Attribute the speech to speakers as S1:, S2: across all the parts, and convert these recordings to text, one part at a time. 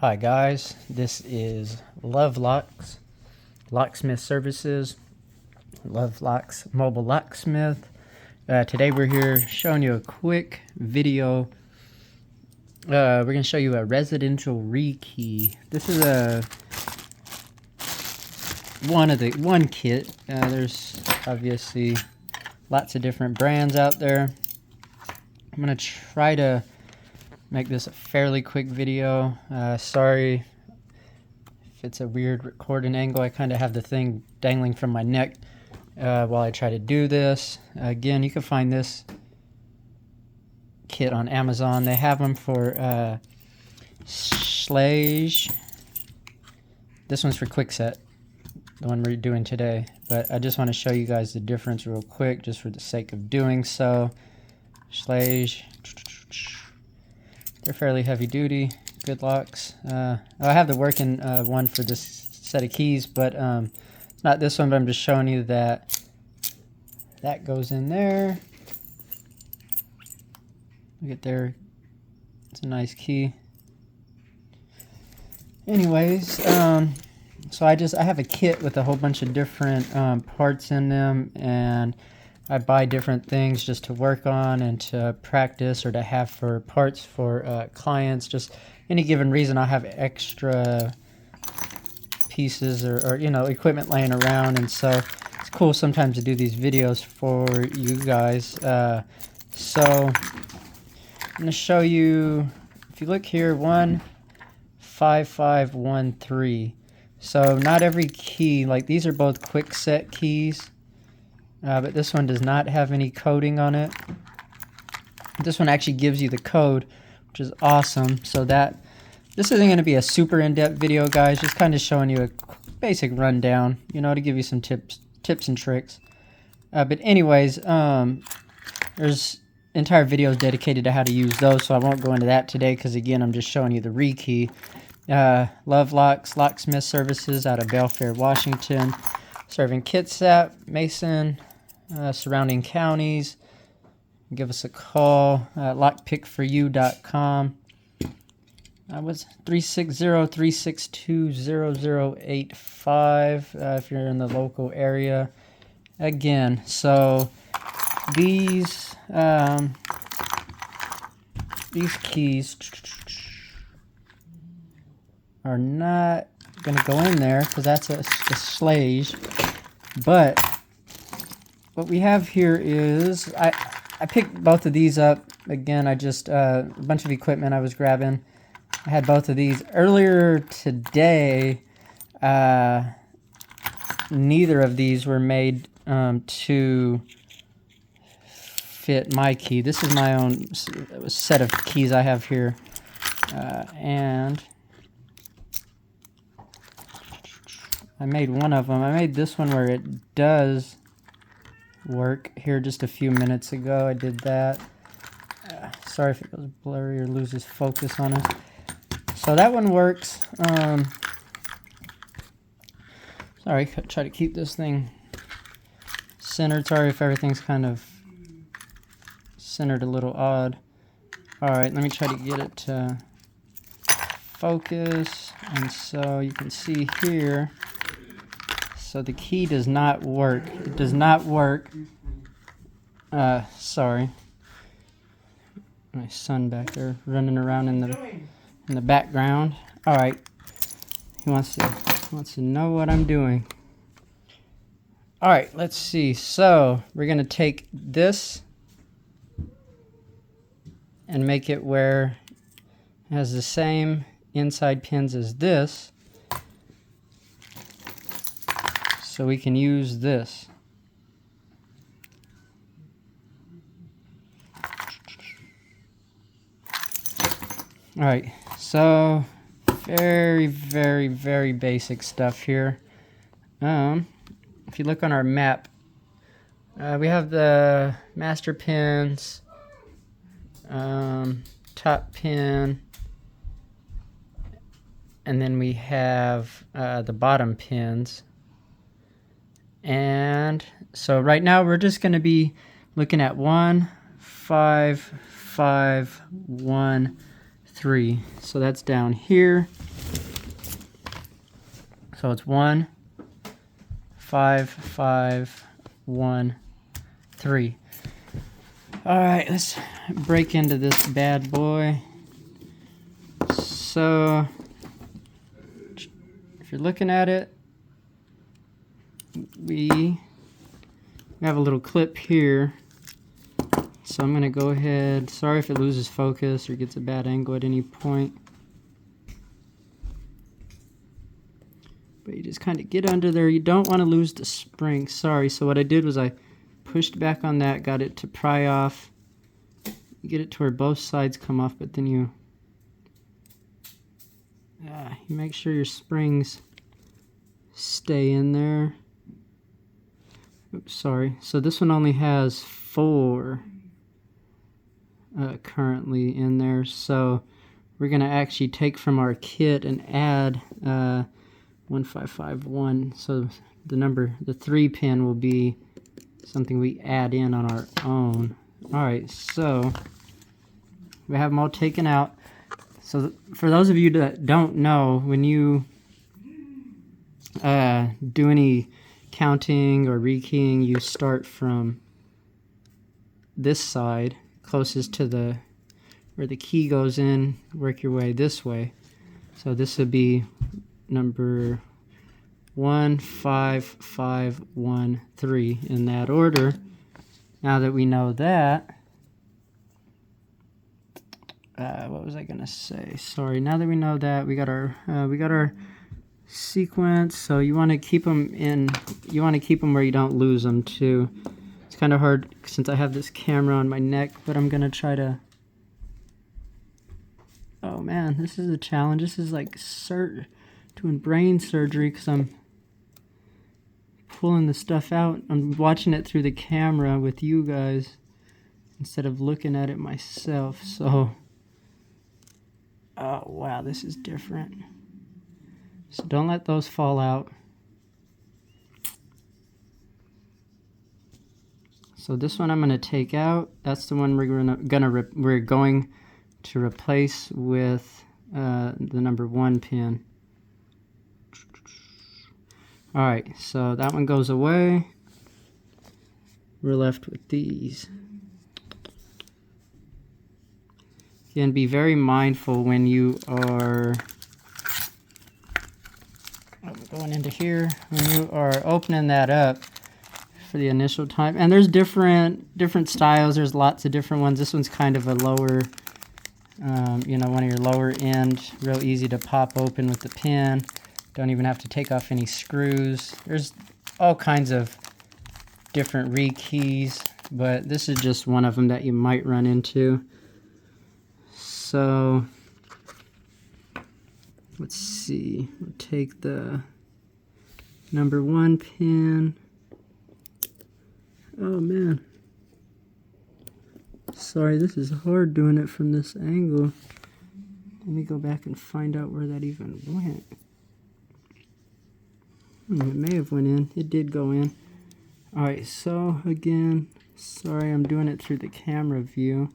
S1: Hi guys, this is LoveLocks Locksmith Services, LoveLocks Mobile Locksmith. Today we're here showing you a quick video. We're going to show you a residential rekey. This is one kit. There's obviously lots of different brands out there. I'm going to try to make this a fairly quick video. Sorry if it's a weird recording angle. I kind of have the thing dangling from my neck while I try to do this. Again, you can find this kit on Amazon. They have them for Schlage. This one's for KwikSet, the one we're doing today. But I just want to show you guys the difference real quick, just for the sake of doing so. Schlage. They're fairly heavy duty, good locks. I have the working one for this set of keys, but it's not this one, but I'm just showing you that that goes in there. Look at there, it's a nice key. Anyways, so I have a kit with a whole bunch of different parts in them, and I buy different things just to work on and to practice or to have for parts for clients. Just any given reason, I'll have extra pieces or you know, equipment laying around, and so it's cool sometimes to do these videos for you guys. So I'm going to show you, if you look here, 15513. So not every key, like these are both KwikSet keys. But this one does not have any coding on it. This one actually gives you the code, which is awesome. So this isn't going to be a super in-depth video, guys. Just kind of showing you a basic rundown, you know, to give you some tips and tricks. But anyways, there's entire videos dedicated to how to use those, so I won't go into that today because, again, I'm just showing you the rekey. LoveLocks Locksmith Services out of Belfair, Washington. Serving KwikSet, Mason, surrounding counties. Give us a call, lockpickforyou.com. I was 360-362-0085 if you're in the local area. Again, so these keys are not going to go in there because that's a Schlage. But what we have here is I picked both of these up. Again, I just a bunch of equipment I was grabbing. I had both of these earlier today. Neither of these were made to fit my key. This is my own set of keys I have here, and I made one of them. I made this one where it does work here just a few minutes ago. I did that. Sorry if it goes blurry or loses focus on us. So that one works. Sorry, try to keep this thing centered. Sorry if everything's kind of centered a little odd. Alright, let me try to get it to focus. And so you can see here, so the key does not work. It does not work. Sorry. My son back there running around in the background. All right. He wants to know what I'm doing. All right, let's see. So we're gonna take this and make it where it has the same inside pins as this. So we can use this. All right, so very, very, very basic stuff here. If you look on our map, we have the master pins, top pin, and then we have the bottom pins. And so right now we're just going to be looking at 1, 5, 5, 1, 3. So that's down here. So it's 1, 5, 5, 1, 3. All right, let's break into this bad boy. So if you're looking at it, we have a little clip here. So I'm gonna go ahead, sorry if it loses focus or gets a bad angle at any point. But you just kind of get under there. You don't want to lose the spring. Sorry, so what I did was I pushed back on that, got it to pry off. You get it to where both sides come off, but then you make sure your springs stay in there. Oops, sorry. So this one only has 4 currently in there. So we're going to actually take from our kit and add 1551. So the 3 pin will be something we add in on our own. Alright, so we have them all taken out. So for those of you that don't know, when you do any counting or rekeying, you start from this side closest to where the key goes in, work your way this way. So this would be number 1, 5, 5, 1, 3 in that order. Now that we know that, what was I gonna say? Sorry. Now that we know that, we got our sequence. So you want to keep them in. You want to keep them where you don't lose them too. It's kind of hard since I have this camera on my neck, but I'm gonna try to. Oh man, this is a challenge. This is like doing brain surgery because I'm pulling the stuff out. I'm watching it through the camera with you guys instead of looking at it myself. So, oh wow, this is different. So don't let those fall out. So this one I'm going to take out. That's the one we're going to replace with the number 1 pin. Alright, so that one goes away. We're left with these. Again, be very mindful when you are going into here, when you are opening that up for the initial time. And there's different styles. There's lots of different ones. This one's kind of a lower, one of your lower end, real easy to pop open with the pin. Don't even have to take off any screws. There's all kinds of different rekeys, but this is just one of them that you might run into. So let's see. We'll take the number 1 pin. Oh man. Sorry, this is hard doing it from this angle. Let me go back and find out where that even went. It may have went in. It did go in. Alright, so again, sorry I'm doing it through the camera view.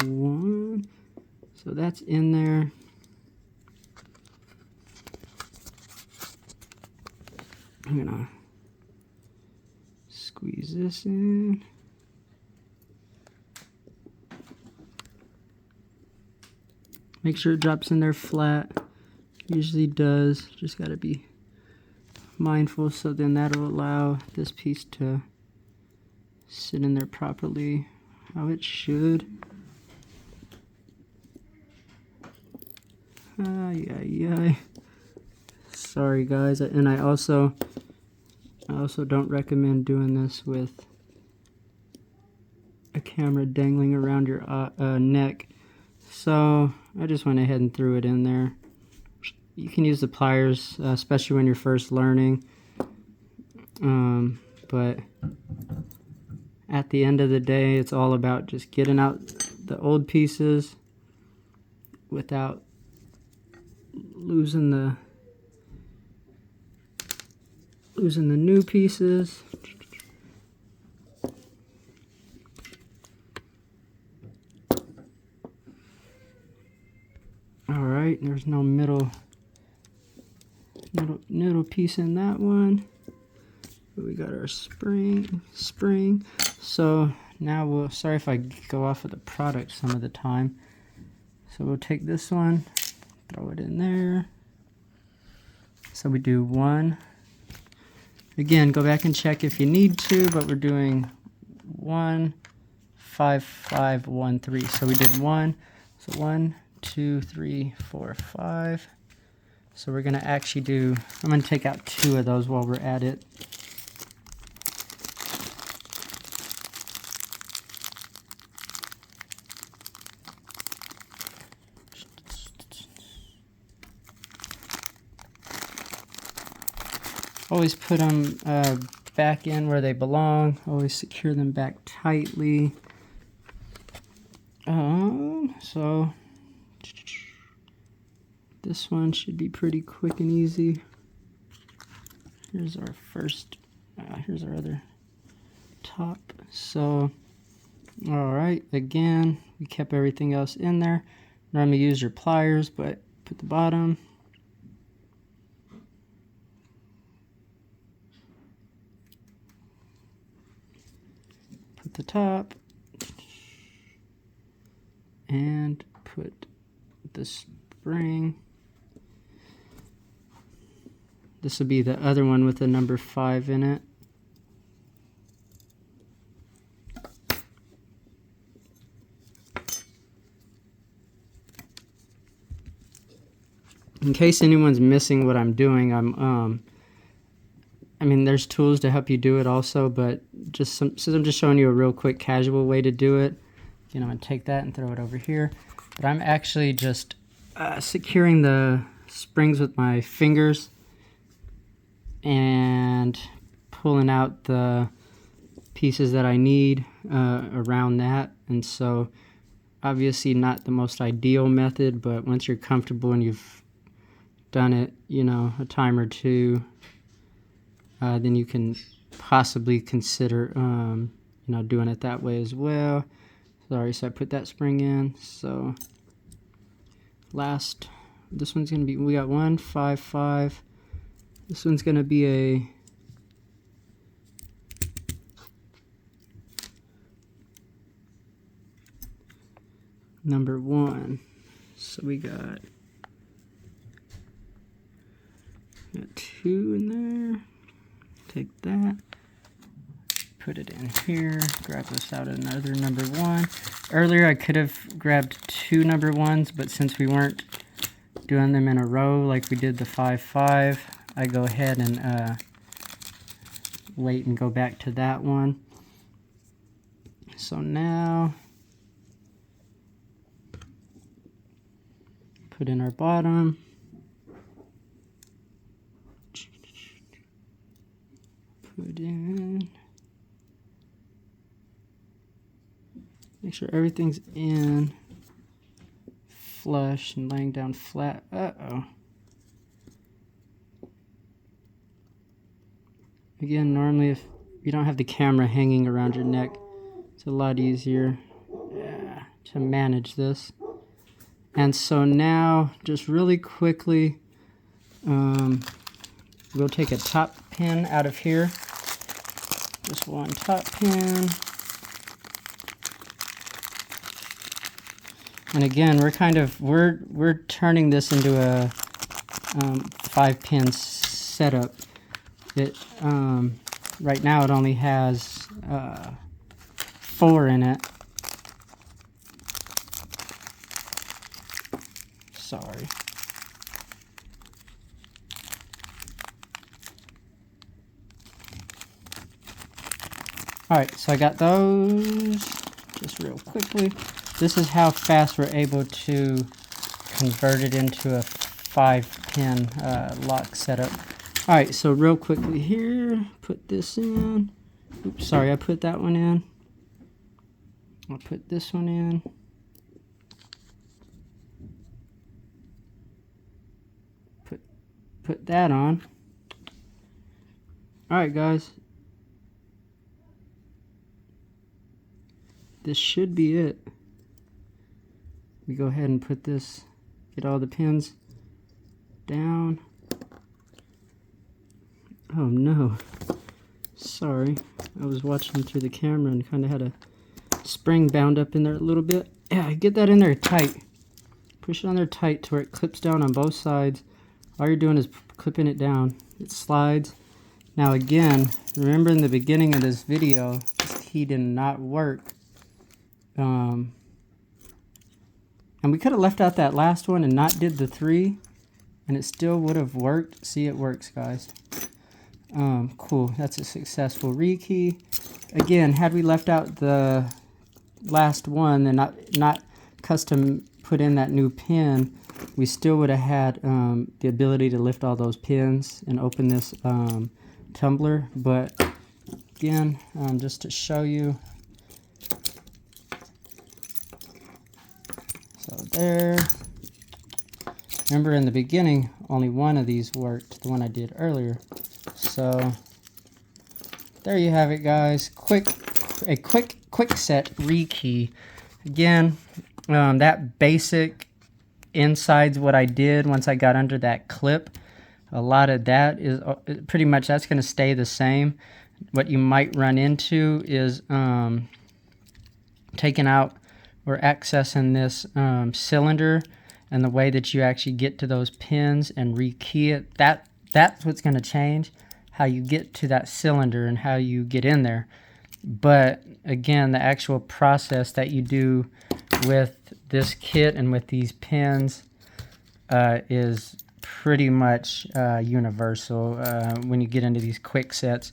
S1: One. So that's in there. I'm gonna squeeze this in. Make sure it drops in there flat. Usually does. Just gotta be mindful, so then that'll allow this piece to sit in there properly how it should. Sorry guys, and I also don't recommend doing this with a camera dangling around your neck. So I just went ahead and threw it in there. You can use the pliers, especially when you're first learning. But at the end of the day, it's all about just getting out the old pieces without losing the new pieces. right, there's no middle piece in that one. We got our spring. So now we'll, sorry if I go off of the product some of the time. So we'll take this one, throw it in there. So we do 1. Again, go back and check if you need to, but we're doing 1, 5, 5, 1, 3. So we did 1. So 1, 2, 3, 4, 5. So we're going to actually do, I'm going to take out 2 of those while we're at it. Always put them back in where they belong. Always secure them back tightly. So this one should be pretty quick and easy. Here's our first, here's our other top. So, all right, again, we kept everything else in there. Normally use your pliers, but put the bottom. Put the top. And put the spring. This will be the other one with the number 5 in it. In case anyone's missing what I'm doing, I mean, there's tools to help you do it also, but just since I'm just showing you a real quick casual way to do it, you know, I'm going to take that and throw it over here. But I'm actually just securing the springs with my fingers and pulling out the pieces that I need around that. And so obviously not the most ideal method, but once you're comfortable and you've done it, you know, a time or two, then you can possibly consider, you know, doing it that way as well. Sorry, so I put that spring in. So last, this one's gonna be, we got 1, 5, 5. This one's gonna be a number 1. So we got 2 in there. Take that. Put it in here, grab this out another number 1. Earlier I could have grabbed 2 number 1s, but since we weren't doing them in a row like we did the 5, 5, I go ahead and wait and go back to that one. So now, put in our bottom. Put in. Make sure everything's in flush and laying down flat. Uh-oh. Again, normally if you don't have the camera hanging around your neck, it's a lot easier to manage this. And so now, just really quickly, we'll take a top pin out of here. Just one top pin. And again, we're turning this into a 5-pin setup. It right now it only has 4 in it. Sorry. All right, so I got those just real quickly. This is how fast we're able to convert it into a 5-pin lock setup. All right, so real quickly here, put this in. Oops, sorry, I put that one in. I'll put this one in. Put that on. All right, guys. This should be it. We go ahead and put this Get all the pins down. Oh no, sorry, I was watching through the camera and kind of had a spring bound up in there a little bit. Yeah, get that in there tight. Push it on there tight to where it clips down on both sides. All you're doing is clipping it down. It slides. Now again, remember in the beginning of this video, this key did not work. And we could have left out that last one and not did the 3, and it still would have worked. See, it works, guys. Cool, that's a successful rekey. Again, had we left out the last one and not custom put in that new pin, we still would have had the ability to lift all those pins and open this tumbler. But again, just to show you, so there. Remember in the beginning, only one of these worked, the one I did earlier. So there you have it, guys. A quick KwikSet rekey. Again, that basic inside's what I did once I got under that clip. A lot of that is pretty much, that's going to stay the same. What you might run into is taking out or accessing this cylinder, and the way that you actually get to those pins and rekey it. That's what's going to change, how you get to that cylinder and how you get in there. But again, the actual process that you do with this kit and with these pins is pretty much universal when you get into these KwikSets,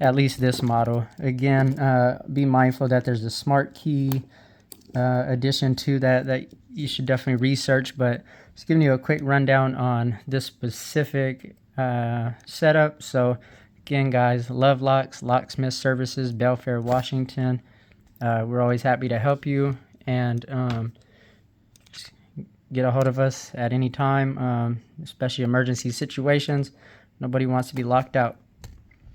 S1: at least this model. Again, be mindful that there's a smart key addition to that you should definitely research, but just giving you a quick rundown on this specific setup. So again, guys, LoveLocks Locksmith Services, Belfair, Washington. We're always happy to help you, and get a hold of us at any time, especially emergency situations. Nobody wants to be locked out.